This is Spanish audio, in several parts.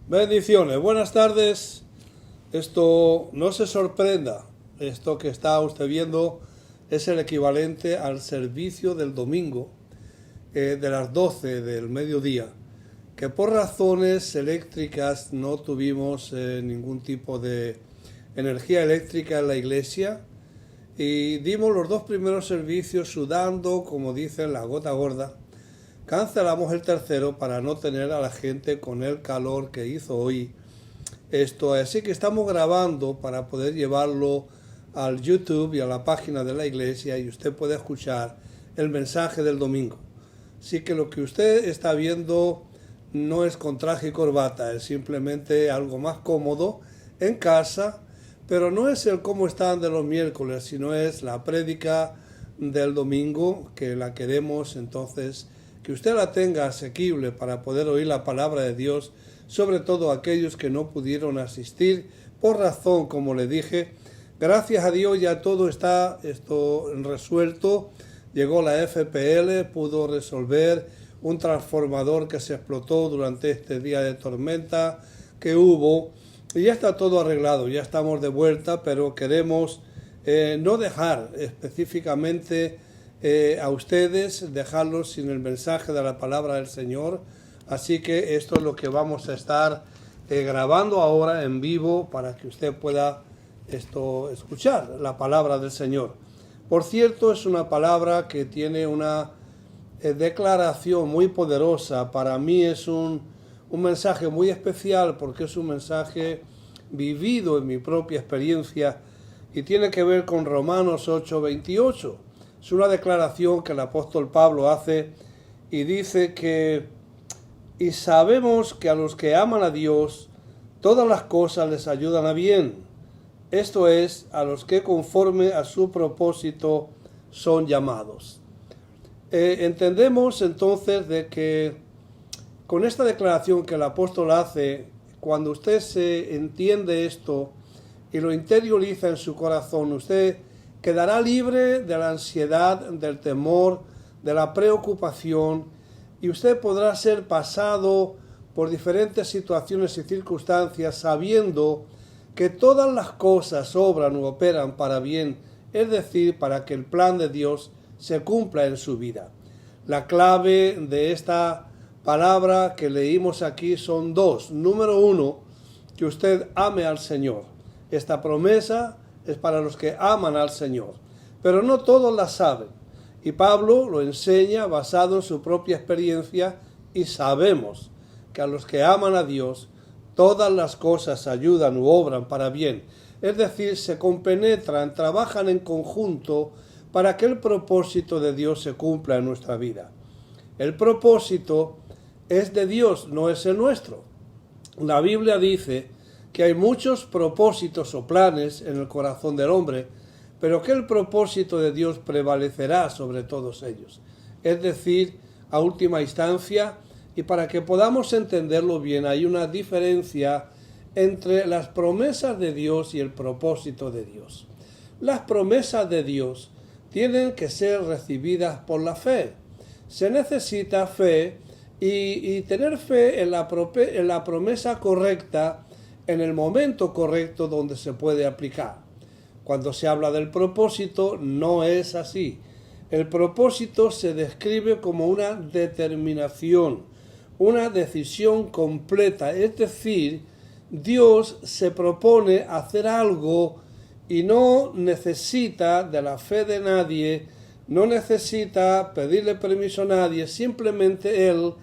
Bendiciones, buenas tardes. Esto no se sorprenda, esto que está usted viendo es el equivalente al servicio del domingo de las 12 del mediodía, que por razones eléctricas no tuvimos ningún tipo de energía eléctrica en la iglesia y dimos los dos primeros servicios sudando, como dicen, la gota gorda. Cancelamos el tercero para no tener a la gente con el calor que hizo hoy. Así que estamos grabando para poder llevarlo al YouTube y a la página de la iglesia y usted puede escuchar el mensaje del domingo. Así que lo que usted está viendo no es con traje y corbata, es simplemente algo más cómodo en casa, pero no es el cómo están de los miércoles, sino es la prédica del domingo, que la queremos entonces que usted la tenga asequible para poder oír la palabra de Dios, sobre todo aquellos que no pudieron asistir por razón, como le dije. Gracias a Dios ya todo está resuelto. Llegó la FPL, pudo resolver un transformador que se explotó durante este día de tormenta que hubo y ya está todo arreglado, ya estamos de vuelta, pero queremos no dejar específicamente a ustedes, dejarlos sin el mensaje de la palabra del Señor. Así que esto es lo que vamos a estar grabando ahora en vivo para que usted pueda escuchar la palabra del Señor. Por cierto, es una palabra que tiene una declaración muy poderosa. Para mí es un mensaje muy especial porque es un mensaje vivido en mi propia experiencia y tiene que ver con Romanos 8:28. Es una declaración que el apóstol Pablo hace y dice y sabemos que a los que aman a Dios, todas las cosas les ayudan a bien. Esto es, a los que conforme a su propósito son llamados. Entendemos entonces de que con esta declaración que el apóstol hace, cuando usted se entiende esto y lo interioriza en su corazón, usted quedará libre de la ansiedad, del temor, de la preocupación, y usted podrá ser pasado por diferentes situaciones y circunstancias sabiendo que todas las cosas obran u operan para bien, es decir, para que el plan de Dios se cumpla en su vida. La clave de esta palabra que leímos aquí son dos. Número uno, que usted ame al Señor. Esta promesa es para los que aman al Señor, pero no todos la saben. Y Pablo lo enseña basado en su propia experiencia y sabemos que a los que aman a Dios, todas las cosas ayudan u obran para bien. Es decir, se compenetran, trabajan en conjunto para que el propósito de Dios se cumpla en nuestra vida. El propósito es de Dios, no es el nuestro. La Biblia dice que hay muchos propósitos o planes en el corazón del hombre, pero que el propósito de Dios prevalecerá sobre todos ellos. Es decir, a última instancia, y para que podamos entenderlo bien, hay una diferencia entre las promesas de Dios y el propósito de Dios. Las promesas de Dios tienen que ser recibidas por la fe. Se necesita fe y tener fe en la promesa correcta, en el momento correcto donde se puede aplicar. Cuando se habla del propósito, no es así. El propósito se describe como una determinación, una decisión completa. Es decir, Dios se propone hacer algo y no necesita de la fe de nadie, no necesita pedirle permiso a nadie, simplemente Él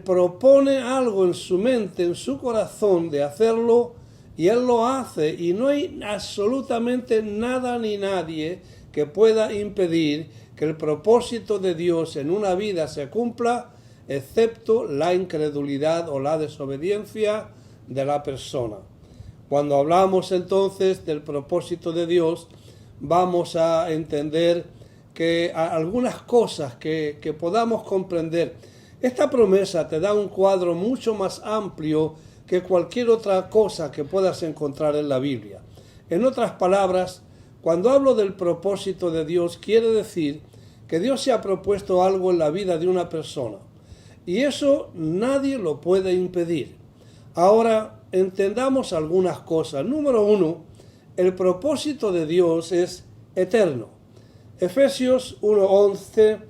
propone algo en su mente, en su corazón de hacerlo y Él lo hace y no hay absolutamente nada ni nadie que pueda impedir que el propósito de Dios en una vida se cumpla, excepto la incredulidad o la desobediencia de la persona. Cuando hablamos entonces del propósito de Dios, vamos a entender que algunas cosas que podamos comprender. Esta promesa te da un cuadro mucho más amplio que cualquier otra cosa que puedas encontrar en la Biblia. En otras palabras, cuando hablo del propósito de Dios, quiere decir que Dios se ha propuesto algo en la vida de una persona. Y eso nadie lo puede impedir. Ahora, entendamos algunas cosas. Número 1, el propósito de Dios es eterno. Efesios 1:11,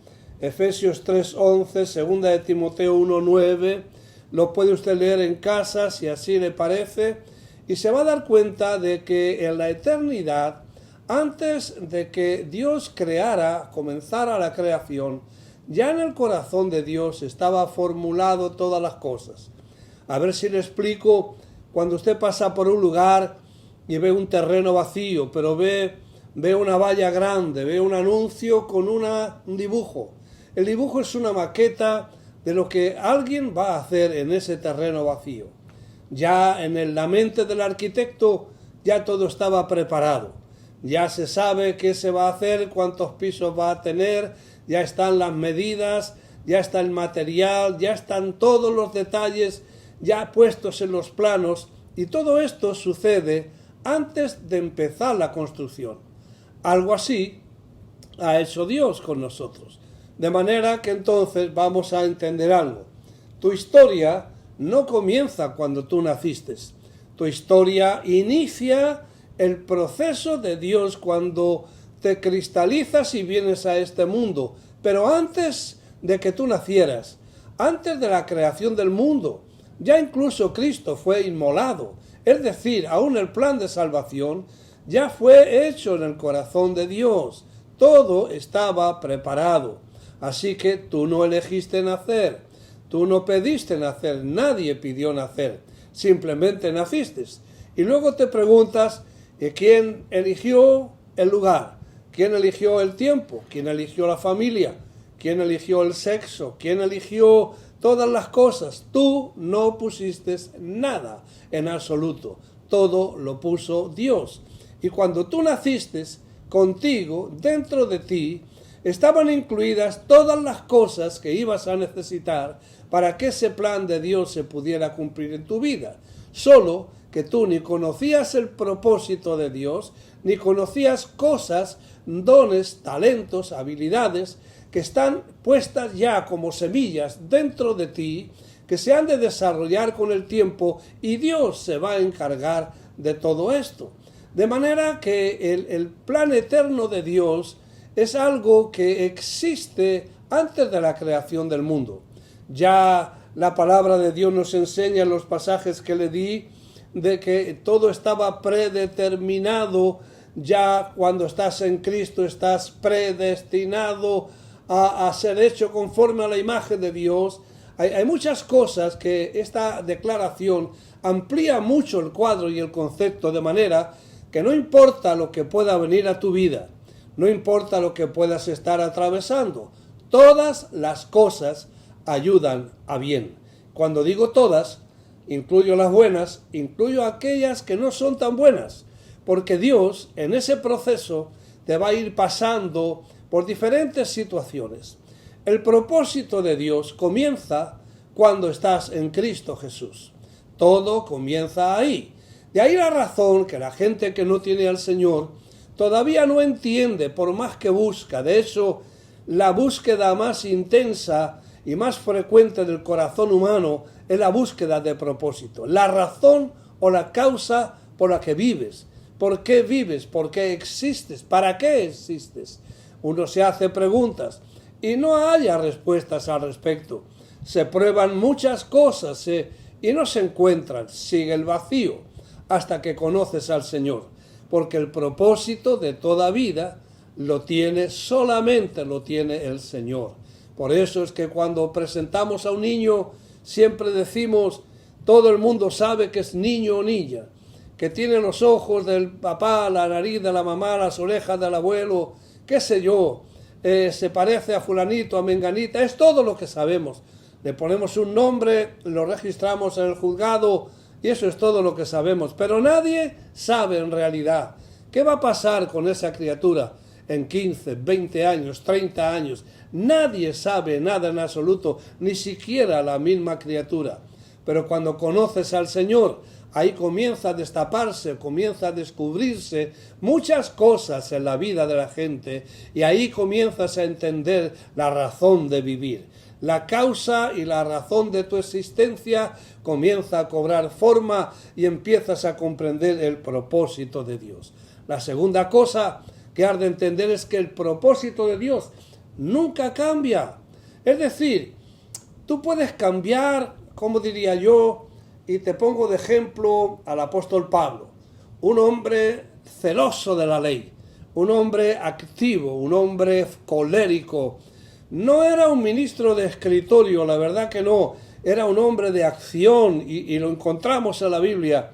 Efesios 3:11, 2 de Timoteo 1:9, lo puede usted leer en casa si así le parece, y se va a dar cuenta de que en la eternidad, antes de que Dios comenzara la creación, ya en el corazón de Dios estaba formulado todas las cosas. A ver si le explico. Cuando usted pasa por un lugar y ve un terreno vacío, pero ve una valla grande, ve un anuncio con un dibujo. El dibujo es una maqueta de lo que alguien va a hacer en ese terreno vacío. Ya en la mente del arquitecto ya todo estaba preparado. Ya se sabe qué se va a hacer, cuántos pisos va a tener, ya están las medidas, ya está el material, ya están todos los detalles ya puestos en los planos, y todo esto sucede antes de empezar la construcción. Algo así ha hecho Dios con nosotros. De manera que entonces vamos a entender algo. Tu historia no comienza cuando tú naciste. Tu historia inicia el proceso de Dios cuando te cristalizas y vienes a este mundo. Pero antes de que tú nacieras, antes de la creación del mundo, ya incluso Cristo fue inmolado. Es decir, aún el plan de salvación ya fue hecho en el corazón de Dios. Todo estaba preparado. Así que tú no elegiste nacer, tú no pediste nacer, nadie pidió nacer, simplemente naciste. Y luego te preguntas, ¿quién eligió el lugar? ¿Quién eligió el tiempo? ¿Quién eligió la familia? ¿Quién eligió el sexo? ¿Quién eligió todas las cosas? Tú no pusiste nada en absoluto, todo lo puso Dios. Y cuando tú naciste, contigo, dentro de ti, estaban incluidas todas las cosas que ibas a necesitar para que ese plan de Dios se pudiera cumplir en tu vida. Solo que tú ni conocías el propósito de Dios, ni conocías cosas, dones, talentos, habilidades que están puestas ya como semillas dentro de ti, que se han de desarrollar con el tiempo, y Dios se va a encargar de todo esto. De manera que el plan eterno de Dios es algo que existe antes de la creación del mundo. Ya la palabra de Dios nos enseña en los pasajes que le di de que todo estaba predeterminado. Ya cuando estás en Cristo estás predestinado a ser hecho conforme a la imagen de Dios. Hay muchas cosas que esta declaración amplía mucho el cuadro y el concepto, de manera que no importa lo que pueda venir a tu vida, no importa lo que puedas estar atravesando, todas las cosas ayudan a bien. Cuando digo todas, incluyo las buenas, incluyo aquellas que no son tan buenas, porque Dios en ese proceso te va a ir pasando por diferentes situaciones. El propósito de Dios comienza cuando estás en Cristo Jesús. Todo comienza ahí. De ahí la razón que la gente que no tiene al Señor todavía no entiende, por más que busca. De hecho, la búsqueda más intensa y más frecuente del corazón humano es la búsqueda de propósito. La razón o la causa por la que vives. ¿Por qué vives? ¿Por qué existes? ¿Para qué existes? Uno se hace preguntas y no haya respuestas al respecto. Se prueban muchas cosas y no se encuentran. Sigue el vacío hasta que conoces al Señor. Porque el propósito de toda vida solamente lo tiene el Señor. Por eso es que cuando presentamos a un niño siempre decimos, todo el mundo sabe que es niño o niña, que tiene los ojos del papá, la nariz de la mamá, las orejas del abuelo, qué sé yo, se parece a fulanito, a menganita, es todo lo que sabemos. Le ponemos un nombre, lo registramos en el juzgado y eso es todo lo que sabemos. Pero nadie sabe en realidad qué va a pasar con esa criatura en 15, 20 años, 30 años. Nadie sabe nada en absoluto, ni siquiera la misma criatura. Pero cuando conoces al Señor, ahí comienza a destaparse, comienza a descubrirse muchas cosas en la vida de la gente y ahí comienzas a entender la razón de vivir. la causa y la razón de tu existencia comienza a cobrar forma y empiezas a comprender el propósito de Dios. La segunda cosa que has de entender es que el propósito de Dios nunca cambia. Es decir, tú puedes cambiar, como diría yo, y te pongo de ejemplo al apóstol Pablo, un hombre celoso de la ley, un hombre activo, un hombre colérico. No era un ministro de escritorio, la verdad que no, era un hombre de acción y lo encontramos en la Biblia.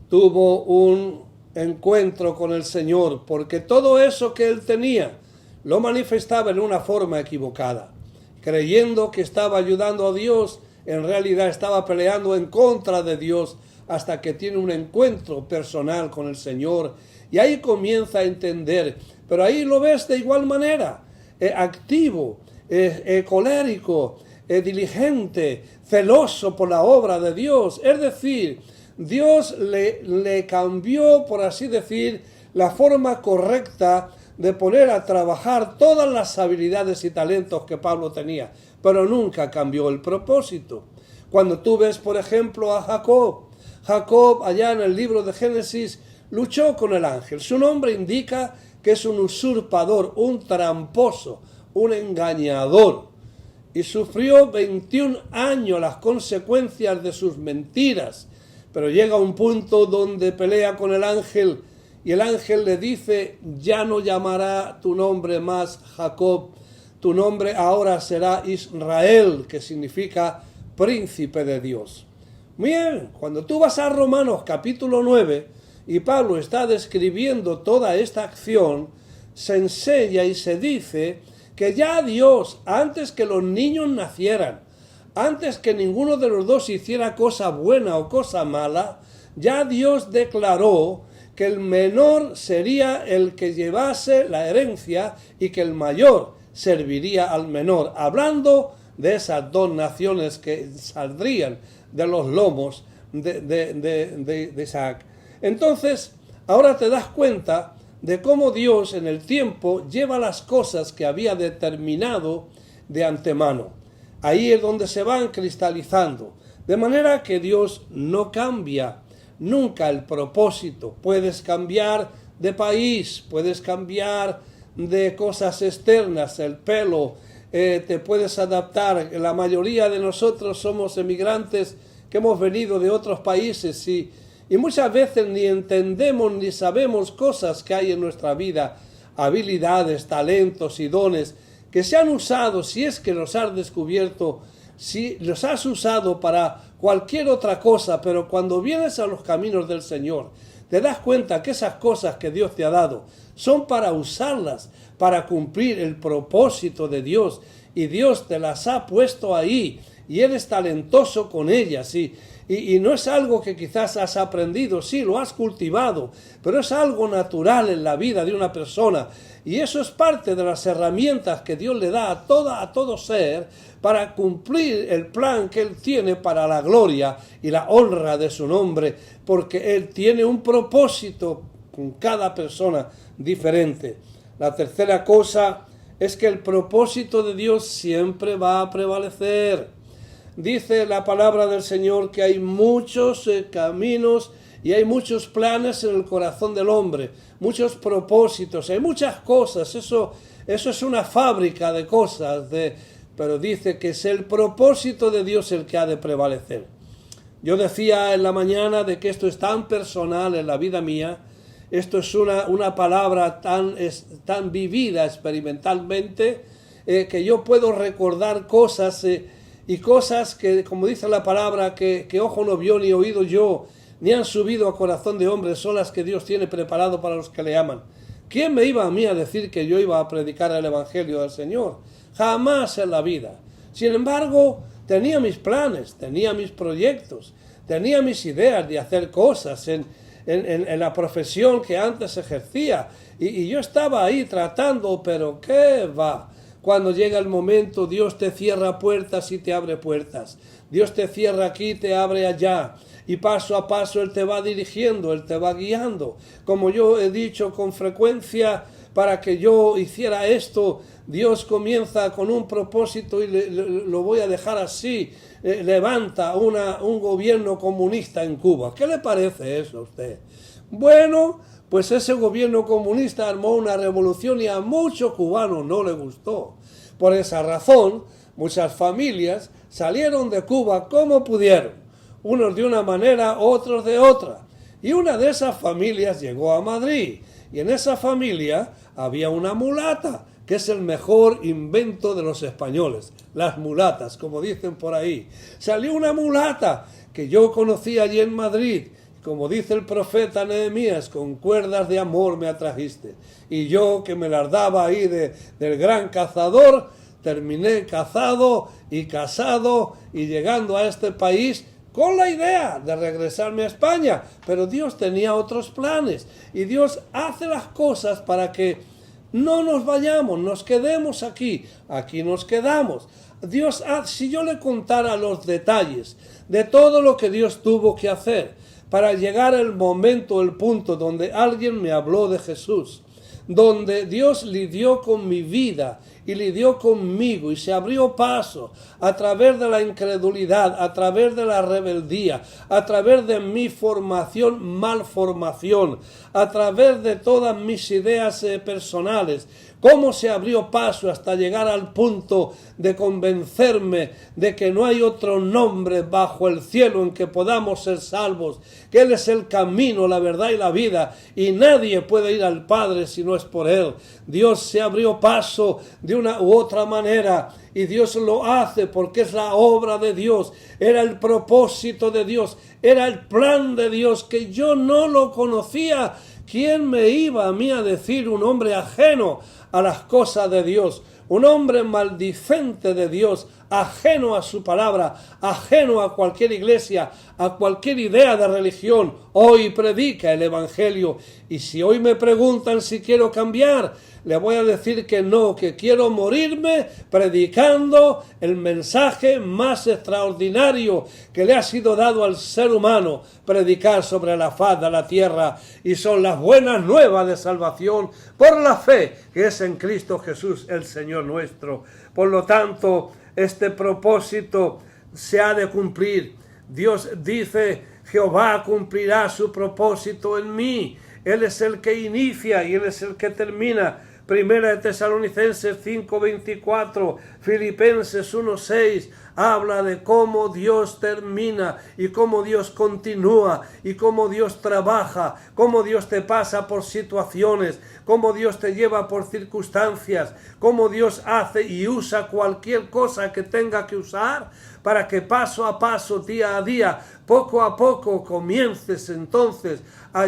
Tuvo un encuentro con el Señor porque todo eso que él tenía lo manifestaba en una forma equivocada. Creyendo que estaba ayudando a Dios, en realidad estaba peleando en contra de Dios hasta que tiene un encuentro personal con el Señor y ahí comienza a entender. Pero ahí lo ves de igual manera, activo, colérico, diligente, celoso por la obra de Dios. Es decir, Dios le cambió, por así decir, la forma correcta de poner a trabajar todas las habilidades y talentos que Pablo tenía, pero nunca cambió el propósito. Cuando tú ves, por ejemplo, a Jacob allá en el libro de Génesis, luchó con el ángel. Su nombre indica que es un usurpador, un tramposo, un engañador, y sufrió 21 años las consecuencias de sus mentiras, pero llega un punto donde pelea con el ángel, y el ángel le dice: ya no llamará tu nombre más Jacob, tu nombre ahora será Israel, que significa príncipe de Dios. Bien, cuando tú vas a Romanos capítulo 9, y Pablo está describiendo toda esta acción, se enseña y se dice que ya Dios, antes que los niños nacieran, antes que ninguno de los dos hiciera cosa buena o cosa mala, ya Dios declaró que el menor sería el que llevase la herencia y que el mayor serviría al menor, hablando de esas dos naciones que saldrían de los lomos de Isaac. Entonces, ahora te das cuenta de cómo Dios en el tiempo lleva las cosas que había determinado de antemano. Ahí es donde se van cristalizando. De manera que Dios no cambia nunca el propósito. Puedes cambiar de país, puedes cambiar de cosas externas, el pelo, te puedes adaptar. La mayoría de nosotros somos emigrantes que hemos venido de otros países y muchas veces ni entendemos ni sabemos cosas que hay en nuestra vida, habilidades, talentos y dones que se han usado, si es que los has descubierto, si los has usado para cualquier otra cosa, pero cuando vienes a los caminos del Señor, te das cuenta que esas cosas que Dios te ha dado son para usarlas, para cumplir el propósito de Dios, y Dios te las ha puesto ahí, y eres talentoso con ellas, y no es algo que quizás has aprendido, sí, lo has cultivado, pero es algo natural en la vida de una persona, y eso es parte de las herramientas que Dios le da a todo ser para cumplir el plan que Él tiene para la gloria y la honra de su nombre, porque Él tiene un propósito con cada persona diferente. La tercera cosa es que el propósito de Dios siempre va a prevalecer. Dice la palabra del Señor que hay muchos caminos y hay muchos planes en el corazón del hombre, muchos propósitos, hay muchas cosas, eso es una fábrica de cosas, pero dice que es el propósito de Dios el que ha de prevalecer. Yo decía en la mañana de que esto es tan personal en la vida mía, esto es una palabra tan vivida experimentalmente, que yo puedo recordar cosas y cosas que, como dice la palabra, que ojo no vio ni oído yo, ni han subido a corazón de hombre, son las que Dios tiene preparado para los que le aman. ¿Quién me iba a mí a decir que yo iba a predicar el Evangelio del Señor? Jamás en la vida. Sin embargo, tenía mis planes, tenía mis proyectos, tenía mis ideas de hacer cosas en la profesión que antes ejercía. Y yo estaba ahí tratando, pero ¿qué va? Cuando llega el momento, Dios te cierra puertas y te abre puertas. Dios te cierra aquí, te abre allá. Y paso a paso Él te va dirigiendo, Él te va guiando. Como yo he dicho con frecuencia, para que yo hiciera esto. Dios comienza con un propósito y lo voy a dejar así. Levanta un gobierno comunista en Cuba. ¿Qué le parece eso a usted? Bueno, pues ese gobierno comunista armó una revolución y a muchos cubanos no les gustó. Por esa razón, muchas familias salieron de Cuba como pudieron, unos de una manera, otros de otra. Y una de esas familias llegó a Madrid, y en esa familia había una mulata, que es el mejor invento de los españoles, las mulatas, como dicen por ahí. Salió una mulata que yo conocí allí en Madrid, como dice el profeta Nehemías, con cuerdas de amor me atrajiste. Y yo, que me las daba ahí del gran cazador, terminé cazado y casado y llegando a este país con la idea de regresarme a España. Pero Dios tenía otros planes y Dios hace las cosas para que no nos vayamos, nos quedemos aquí nos quedamos. Dios, si yo le contara los detalles de todo lo que Dios tuvo que hacer para llegar al momento, el punto donde alguien me habló de Jesús, donde Dios lidió con mi vida y lidió conmigo y se abrió paso a través de la incredulidad, a través de la rebeldía, a través de mi formación, malformación, a través de todas mis ideas personales, cómo se abrió paso hasta llegar al punto de convencerme de que no hay otro nombre bajo el cielo en que podamos ser salvos, que Él es el camino, la verdad y la vida, y nadie puede ir al Padre si no es por Él. Dios se abrió paso de una u otra manera, y Dios lo hace porque es la obra de Dios, era el propósito de Dios, era el plan de Dios que yo no lo conocía. ¿Quién me iba a mí a decir, un hombre ajeno a las cosas de Dios, un hombre maldicente de Dios, ajeno a su palabra, ajeno a cualquier iglesia, a cualquier idea de religión, hoy predica el Evangelio? Y si hoy me preguntan si quiero cambiar, le voy a decir que no, que quiero morirme predicando el mensaje más extraordinario que le ha sido dado al ser humano, predicar sobre la faz de la tierra, y son las buenas nuevas de salvación por la fe que es en Cristo Jesús, el Señor nuestro. Por lo tanto, este propósito se ha de cumplir. Dios dice, Jehová cumplirá su propósito en mí. Él es el que inicia y Él es el que termina. Primera de Tesalonicenses 5:24, Filipenses 1:6, habla de cómo Dios termina y cómo Dios continúa y cómo Dios trabaja, cómo Dios te pasa por situaciones, cómo Dios te lleva por circunstancias, cómo Dios hace y usa cualquier cosa que tenga que usar para que paso a paso, día a día, poco a poco comiences entonces a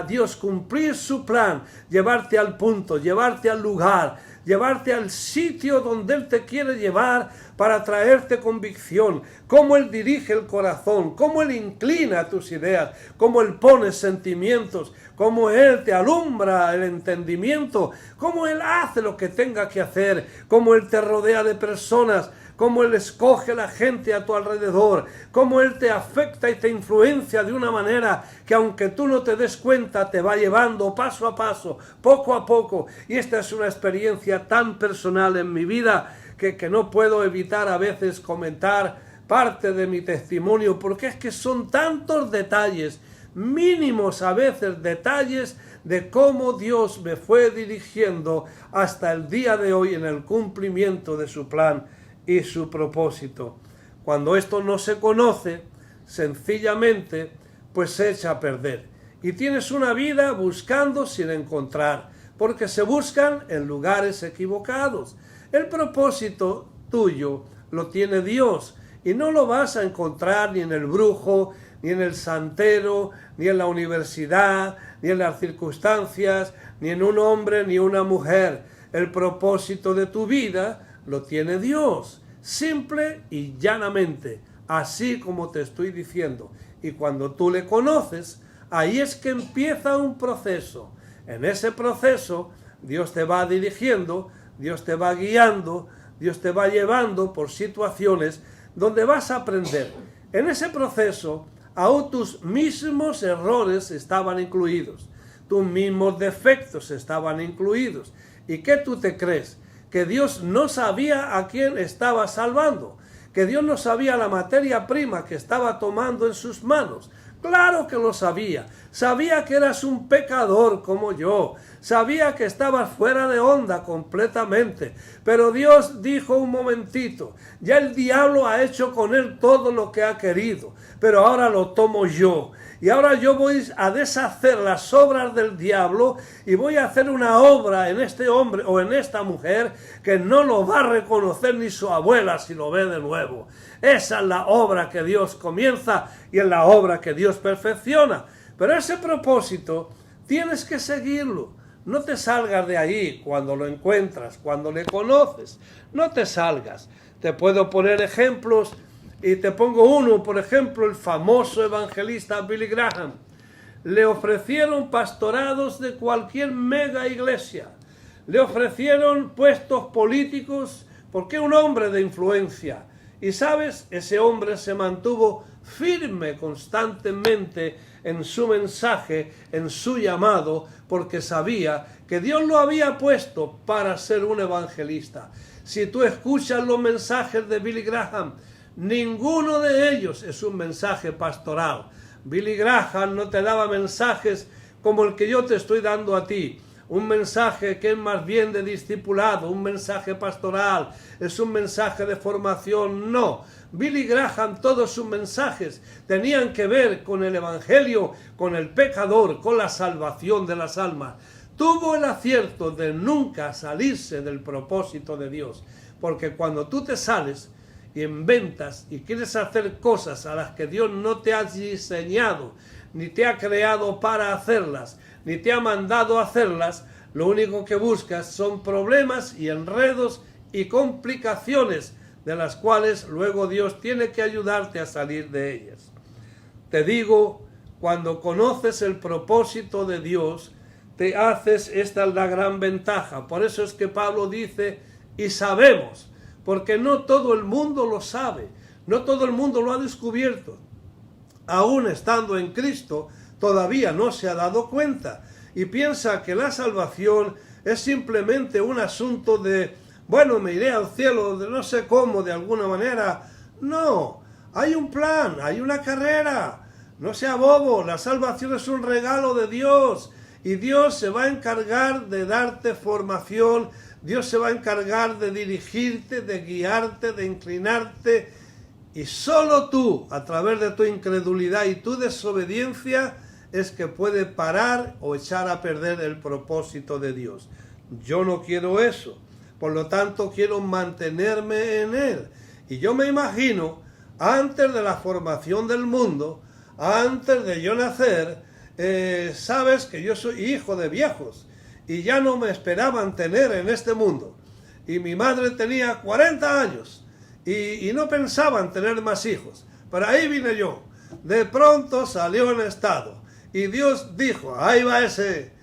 Dios cumplir su plan, llevarte al punto, llevarte al lugar, llevarte al sitio donde Él te quiere llevar para traerte convicción, cómo Él dirige el corazón, cómo Él inclina tus ideas, cómo Él pone sentimientos, cómo Él te alumbra el entendimiento, cómo Él hace lo que tenga que hacer, cómo Él te rodea de personas, cómo Él escoge la gente a tu alrededor, cómo Él te afecta y te influencia de una manera que aunque tú no te des cuenta te va llevando paso a paso, poco a poco. Y esta es una experiencia tan personal en mi vida que no puedo evitar a veces comentar parte de mi testimonio, porque es que son tantos detalles, mínimos a veces detalles, de cómo Dios me fue dirigiendo hasta el día de hoy en el cumplimiento de su plan y su propósito. Cuando esto no se conoce, sencillamente, pues se echa a perder. Y tienes una vida buscando sin encontrar, porque se buscan en lugares equivocados. El propósito tuyo lo tiene Dios, y no lo vas a encontrar ni en el brujo, ni en el santero, ni en la universidad, ni en las circunstancias, ni en un hombre, ni una mujer. El propósito de tu vida lo tiene Dios, simple y llanamente, así como te estoy diciendo. Y cuando tú le conoces, ahí es que empieza un proceso. En ese proceso, Dios te va dirigiendo, Dios te va guiando, Dios te va llevando por situaciones donde vas a aprender. En ese proceso, aún tus mismos errores estaban incluidos. tus mismos defectos estaban incluidos. ¿Y qué tú te crees? Que Dios no sabía a quién estaba salvando, que Dios no sabía la materia prima que estaba tomando en sus manos. Claro que lo sabía. Sabía que eras un pecador como yo. Sabía que estabas fuera de onda completamente. Pero Dios dijo un momentito, ya el diablo ha hecho con él todo lo que ha querido, pero ahora lo tomo yo. Y ahora yo voy a deshacer las obras del diablo y voy a hacer una obra en este hombre o en esta mujer que no lo va a reconocer ni su abuela si lo ve de nuevo. Esa es la obra que Dios comienza y es la obra que Dios perfecciona. Pero ese propósito tienes que seguirlo. No te salgas de ahí cuando lo encuentras, cuando le conoces. No te salgas. Te puedo poner ejemplos y te pongo uno, por ejemplo, el famoso evangelista Billy Graham. Le ofrecieron pastorados de cualquier mega iglesia. Le ofrecieron puestos políticos porque un hombre de influencia. Y sabes, ese hombre se mantuvo firme constantemente en su mensaje, en su llamado, porque sabía que Dios lo había puesto para ser un evangelista. Si tú escuchas los mensajes de Billy Graham, ninguno de ellos es un mensaje pastoral. Billy Graham no te daba mensajes como el que yo te estoy dando a ti. Un mensaje que es más bien de discipulado, un mensaje pastoral, es un mensaje de formación. No, Billy Graham, todos sus mensajes tenían que ver con el evangelio, con el pecador, con la salvación de las almas. Tuvo el acierto de nunca salirse del propósito de Dios, porque cuando tú te sales y inventas y quieres hacer cosas a las que Dios no te ha diseñado, ni te ha creado para hacerlas, ni te ha mandado a hacerlas, lo único que buscas son problemas y enredos y complicaciones de las cuales luego Dios tiene que ayudarte a salir de ellas. Te digo, cuando conoces el propósito de Dios, te haces, esta es la gran ventaja. Por eso es que Pablo dice, y sabemos, porque no todo el mundo lo sabe, no todo el mundo lo ha descubierto. Aún estando en Cristo, todavía no se ha dado cuenta y piensa que la salvación es simplemente un asunto de, bueno, me iré al cielo, de no sé cómo, de alguna manera. No, hay un plan, hay una carrera. No sea bobo, la salvación es un regalo de Dios y Dios se va a encargar de darte formación, Dios se va a encargar de dirigirte, de guiarte, de inclinarte. Y solo tú, a través de tu incredulidad y tu desobediencia, es que puede parar o echar a perder el propósito de Dios. Yo no quiero eso. Por lo tanto, quiero mantenerme en Él. Y yo me imagino, antes de la formación del mundo, antes de yo nacer, sabes que yo soy hijo de viejos. Y ya no me esperaban tener en este mundo. Y mi madre tenía 40 años. Y no pensaban tener más hijos. Pero ahí vine yo. De pronto salió en estado. Y Dios dijo, ahí va ese,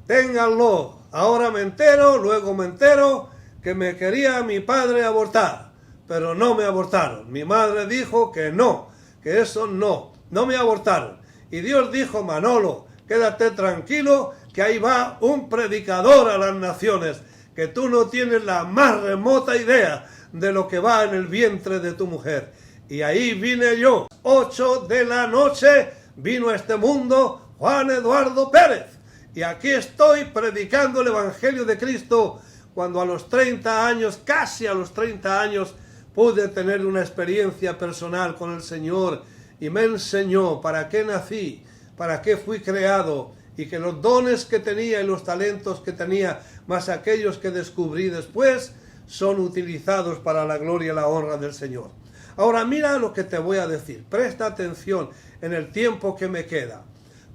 ténganlo. Ahora me entero, luego me entero que me quería mi padre abortar. Pero no me abortaron. Mi madre dijo que no, que eso no me abortaron. Y Dios dijo, Manolo, quédate tranquilo, que ahí va un predicador a las naciones, que tú no tienes la más remota idea de lo que va en el vientre de tu mujer. Y ahí vine yo, 8 de la noche, vino a este mundo Juan Eduardo Pérez. Y aquí estoy predicando el Evangelio de Cristo, cuando a los 30 años, casi a los 30 años, pude tener una experiencia personal con el Señor y me enseñó para qué nací, para qué fui creado, y que los dones que tenía y los talentos que tenía, más aquellos que descubrí después, son utilizados para la gloria y la honra del Señor. Ahora mira lo que te voy a decir, presta atención en el tiempo que me queda.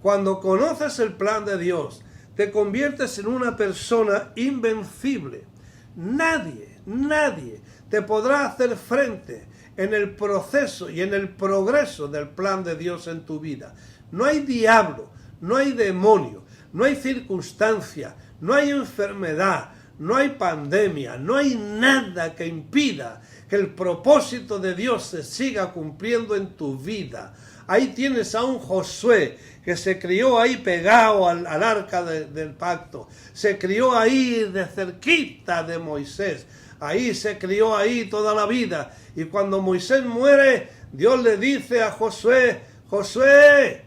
Cuando conoces el plan de Dios, te conviertes en una persona invencible. Nadie te podrá hacer frente en el proceso y en el progreso del plan de Dios en tu vida. No hay diablo, no hay demonio, no hay circunstancia, no hay enfermedad, no hay pandemia, no hay nada que impida que el propósito de Dios se siga cumpliendo en tu vida. Ahí tienes a un Josué que se crió ahí pegado al arca del pacto, se crió ahí de cerquita de Moisés, ahí se crió ahí toda la vida, y cuando Moisés muere, Dios le dice a Josué: Josué,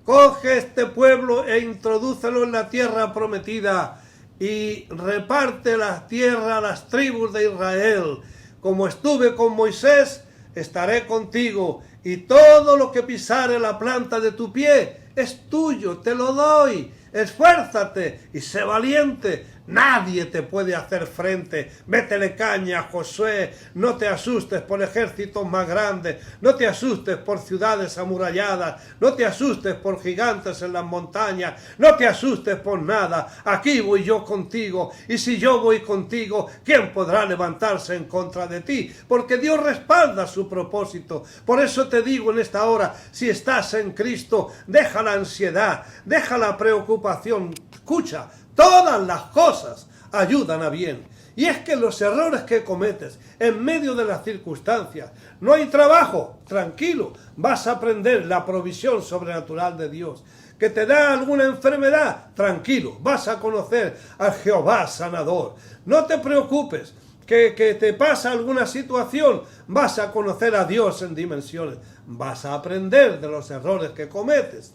coge este pueblo e introdúcelo en la tierra prometida y reparte la tierra a las tribus de Israel. Como estuve con Moisés, estaré contigo, y todo lo que pisare la planta de tu pie es tuyo, te lo doy. Esfuérzate y sé valiente. Nadie te puede hacer frente. Métele caña, Josué. No te asustes por ejércitos más grandes. No te asustes por ciudades amuralladas. No te asustes por gigantes en las montañas. No te asustes por nada. Aquí voy yo contigo. Y si yo voy contigo, ¿quién podrá levantarse en contra de ti? Porque Dios respalda su propósito. Por eso te digo en esta hora, si estás en Cristo, deja la ansiedad, deja la preocupación. Escucha, todas las cosas ayudan a bien. Y es que los errores que cometes en medio de las circunstancias, no hay trabajo, tranquilo, vas a aprender la provisión sobrenatural de Dios. Que te da alguna enfermedad, tranquilo, vas a conocer al Jehová sanador. No te preocupes, que te pasa alguna situación, vas a conocer a Dios en dimensiones. Vas a aprender de los errores que cometes.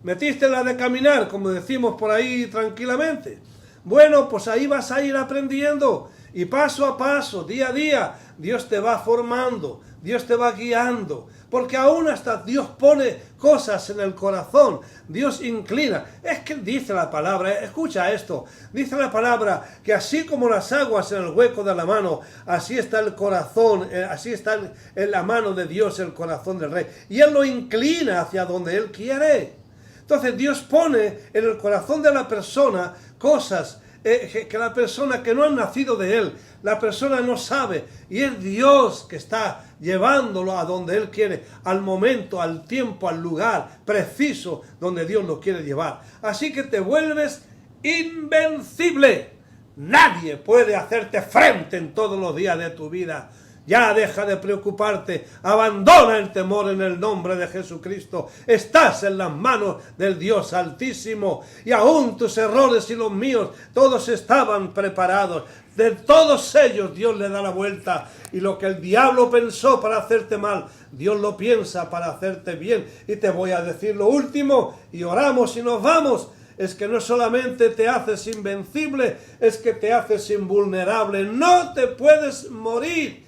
Metiste la de caminar, como decimos por ahí tranquilamente. Bueno, pues ahí vas a ir aprendiendo. Y paso a paso, día a día, Dios te va formando, Dios te va guiando. Porque aún hasta Dios pone cosas en el corazón, Dios inclina. Es que dice la palabra, escucha esto, dice la palabra que así como las aguas en el hueco de la mano, así está el corazón, así está en la mano de Dios el corazón del rey. Y Él lo inclina hacia donde Él quiere. Entonces Dios pone en el corazón de la persona cosas que la persona que no ha nacido de Él, la persona no sabe, y es Dios que está llevándolo a donde Él quiere, al momento, al tiempo, al lugar preciso donde Dios lo quiere llevar. Así que te vuelves invencible. Nadie puede hacerte frente en todos los días de tu vida. Ya deja de preocuparte, abandona el temor en el nombre de Jesucristo. Estás en las manos del Dios Altísimo, y aún tus errores y los míos, todos estaban preparados. De todos ellos Dios le da la vuelta, y lo que el diablo pensó para hacerte mal, Dios lo piensa para hacerte bien. Y te voy a decir lo último, y oramos y nos vamos. Es que no solamente te haces invencible, es que te haces invulnerable. No te puedes morir.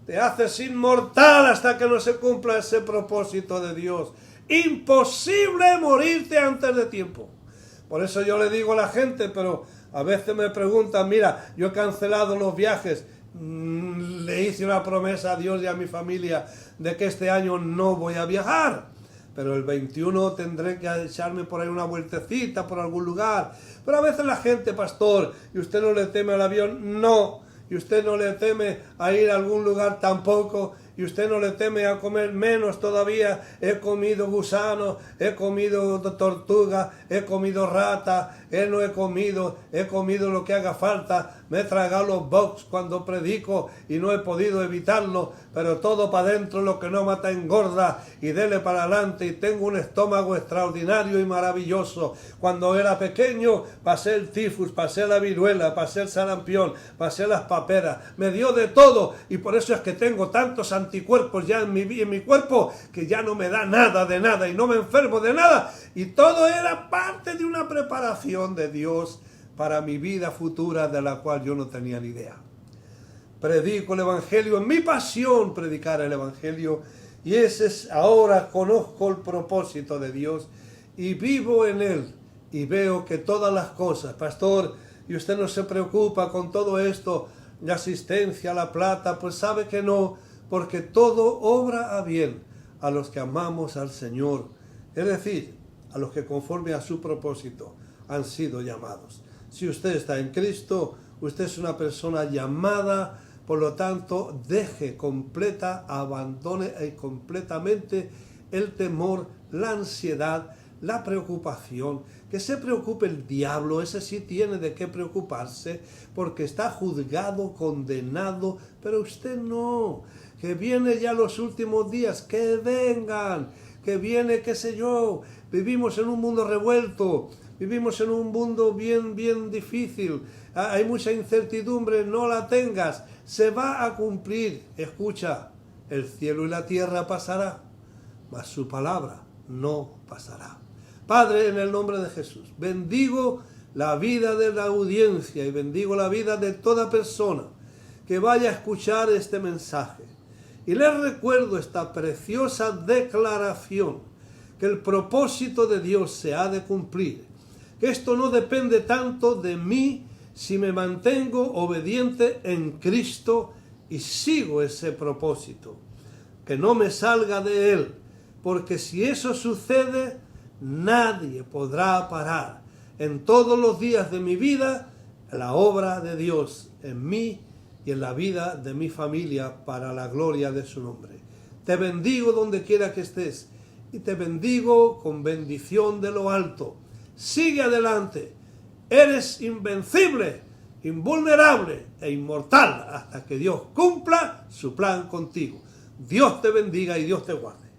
Te haces inmortal hasta que no se cumpla ese propósito de Dios. Imposible morirte antes de tiempo. Por eso yo le digo a la gente, pero a veces me preguntan, mira, yo he cancelado los viajes. Le hice una promesa a Dios y a mi familia de que este año no voy a viajar. Pero el 21 tendré que echarme por ahí una vueltecita por algún lugar. Pero a veces la gente, pastor, ¿y usted no le teme al avión? No. ¿Y usted no le teme a ir a algún lugar? Tampoco. ¿Y usted no le teme a comer? Menos todavía. He comido gusano, he comido tortuga, he comido rata, no he comido lo que haga falta. Me he tragado los box cuando predico y no he podido evitarlo, pero todo para adentro, lo que no mata engorda, y dele para adelante, y tengo un estómago extraordinario y maravilloso. Cuando era pequeño pasé el tifus, pasé la viruela, pasé el sarampión, pasé las paperas, me dio de todo, y por eso es que tengo tantos anticuerpos ya en mi cuerpo, que ya no me da nada de nada y no me enfermo de nada, y todo era parte de una preparación de Dios para mi vida futura, de la cual yo no tenía ni idea. Predico el Evangelio, en mi pasión predicar el Evangelio, y ese es, ahora conozco el propósito de Dios y vivo en él, y veo que todas las cosas, pastor, y usted no se preocupa con todo esto, la asistencia, la plata, pues sabe que no, porque todo obra a bien a los que amamos al Señor, es decir, a los que conforme a su propósito han sido llamados. Si usted está en Cristo, usted es una persona llamada, por lo tanto, abandone completamente el temor, la ansiedad, la preocupación. Que se preocupe el diablo, ese sí tiene de qué preocuparse, porque está juzgado, condenado, pero usted no. Que viene ya los últimos días, que vengan, que viene, qué sé yo. Vivimos en un mundo revuelto, vivimos en un mundo bien difícil, hay mucha incertidumbre, no la tengas, se va a cumplir. Escucha, el cielo y la tierra pasará, mas su palabra no pasará. Padre, en el nombre de Jesús, bendigo la vida de la audiencia y bendigo la vida de toda persona que vaya a escuchar este mensaje. Y les recuerdo esta preciosa declaración, que el propósito de Dios se ha de cumplir, que esto no depende tanto de mí si me mantengo obediente en Cristo y sigo ese propósito, que no me salga de Él, porque si eso sucede, nadie podrá parar en todos los días de mi vida la obra de Dios en mí y en la vida de mi familia para la gloria de su nombre. Te bendigo donde quiera que estés y te bendigo con bendición de lo alto. Sigue adelante, eres invencible, invulnerable e inmortal hasta que Dios cumpla su plan contigo. Dios te bendiga y Dios te guarde.